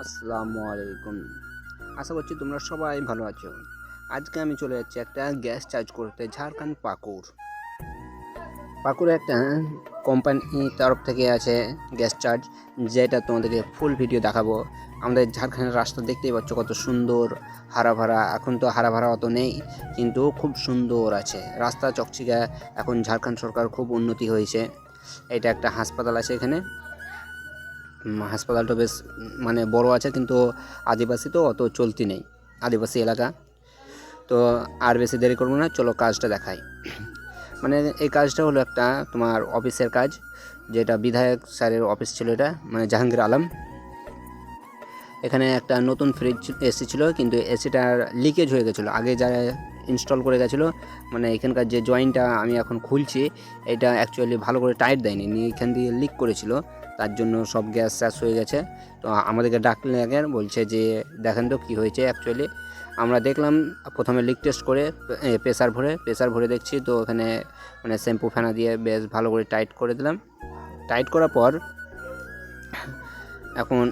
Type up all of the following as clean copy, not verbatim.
আসসালামু আলাইকুম। আশা করছি তোমরা সবাই ভালো আছো। আজকে আমি চলে যাচ্ছি একটা গ্যাস চার্জ করতে ঝাড়খণ্ড পাকুড়ে একটা কোম্পানির তরফ থেকে আছে গ্যাস চার্জ, যেটা তোমাদেরকে ফুল ভিডিও দেখাবো। আমাদের ঝাড়খণ্ডের রাস্তা দেখতেই পাচ্ছ কত সুন্দর, হারা ভরা। এখন তো হারা ভরা অত নেই, কিন্তু খুব সুন্দর আছে রাস্তা, চকচিকা। এখন ঝাড়খণ্ড সরকার খুব উন্নতি হয়েছে। এটা একটা হাসপাতাল আছে এখানে। হাসপাতালটা বেশ মানে বড় আছে, কিন্তু আদিবাসী তো অত চলতি নেই, আদিবাসী এলাকা। তো আর বেশি দেরি করবো না, চলো কাজটা দেখাই। মানে এই কাজটা হলো একটা তোমার অফিসের কাজ, যেটা বিধায়ক স্যারের অফিস ছিল, এটা মানে জাহাঙ্গীর আলম। এখানে একটা নতুন ফ্রিজ এসি ছিল, কিন্তু এসিটার লিকেজ হয়ে গেছিলো আগে যারা ইনস্টল করে গেছিলো। মানে এখানকার যে জয়েন্টটা আমি এখন খুলছি, এটা অ্যাকচুয়ালি ভালো করে টাইট দেয়নি, এখান দিয়ে লিক করেছিল, তার জন্য সব গ্যাস শেষ হয়ে গেছে। তো আমাদেরকে ডাকলে আগে বলছে যে দেখেন তো কী হয়েছে। অ্যাকচুয়ালি আমরা দেখলাম, প্রথমে লিক টেস্ট করে প্রেসার ভরে দেখছি, তো এখানে মানে শ্যাম্পু ফেনা দিয়ে বেশ ভালো করে টাইট করে দিলাম। টাইট করার পর এখন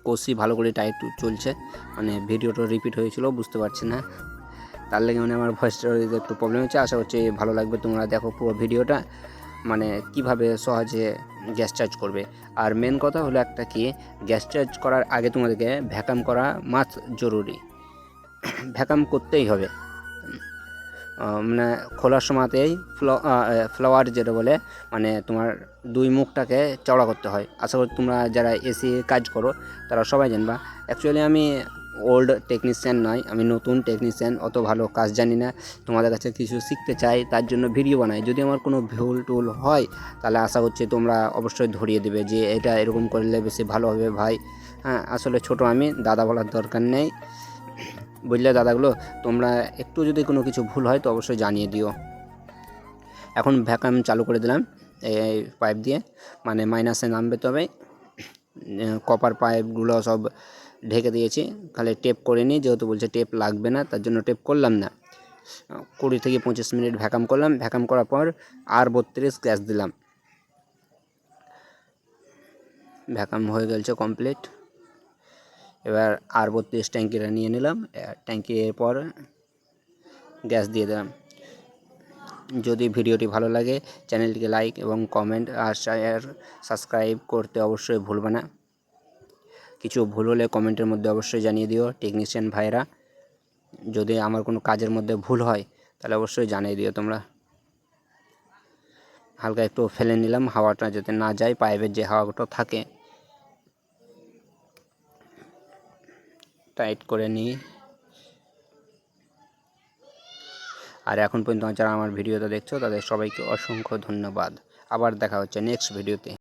কষি ভালো করে টাইট চলছে। মানে ভিডিওটা রিপিট হয়েছিল, বুঝতে পারছি না, তার লাগে মানে আমার ভয়েসটার একটু প্রবলেম হচ্ছে। আশা করছি ভালো লাগবে, তোমরা দেখো পুরো ভিডিওটা, মানে কিভাবে সহজে গ্যাস চার্জ করবে। আর মেন কথা হলো একটা কি, গ্যাস চার্জ করার আগে তোমাদেরকে ভ্যাকাম করা মাস্ট জরুরি। ভ্যাকাম করতেই হবে। মানে খোলার সময়তেই ফ্লাওয়ার যেটা বলে, মানে তোমার দুই মুখটাকে চওড়া করতে হয়। আশা করি তোমরা যারা এসি কাজ করো তারা সবাই জানবা। অ্যাকচুয়ালি আমি ওল্ড টেকনিশিয়ান নয়, আমি নতুন টেকনিশিয়ান, অত ভালো কাজ জানি না। তোমাদের কাছে কিছু শিখতে চাই, তার জন্য ভিডিও বানাই। যদি আমার কোনো ভুল টুল হয়, তাহলে আশা করছি তোমরা অবশ্যই ধরিয়ে দেবে যে এটা এরকম করলে বেশি ভালো হবে ভাই। হ্যাঁ, আসলে ছোট আমি, দাদা বলার দরকার নেই, বুঝলে দাদাগুলো। তোমরা একটু যদি কোনো কিছু ভুল হয় তো অবশ্যই জানিয়ে দিও। এখন ভ্যাকাম চালু করে দিলাম এই পাইপ দিয়ে, মানে মাইনাসে নামবে, তবে কপার পাইপগুলো সব ঢেকে দিয়েছি। খালি টেপ করে নিই, যেহেতু বলছে টেপ লাগবে না, তার জন্য টেপ করলাম না। 20 থেকে 25 মিনিট ভ্যাকাম করলাম। ভ্যাকাম করার পর R32 গ্যাস দিলাম। ভ্যাকাম হয়ে গেছে কমপ্লিট। এবার R32 ট্যাঙ্কিটা নিয়ে নিলাম, ট্যাঙ্কির পর গ্যাস দিয়ে দিলাম। যদি ভিডিওটি ভালো লাগে, চ্যানেলটিকে লাইক এবং কমেন্ট আর শেয়ার, সাবস্ক্রাইব করতে অবশ্যই ভুলবে না। কিছু ভুল হলে কমেন্টের মধ্যে অবশ্যই জানিয়ে দিও টেকনিশিয়ান ভাইরা। যদি আমার কোনো কাজের মধ্যে ভুল হয় তাহলে অবশ্যই জানিয়ে দিও তোমরা। হালকা একটু ফেলে নিলাম, হাওয়াটা যাতে না যায়, পাইপের যে হাওয়াটা থাকে। টাইট করে নিই। আর এখন পর্যন্ত যারা আমার ভিডিওটা দেখছো তাদের সবাইকে অসংখ্য ধন্যবাদ। আবার দেখা হচ্ছে নেক্সট ভিডিওতে।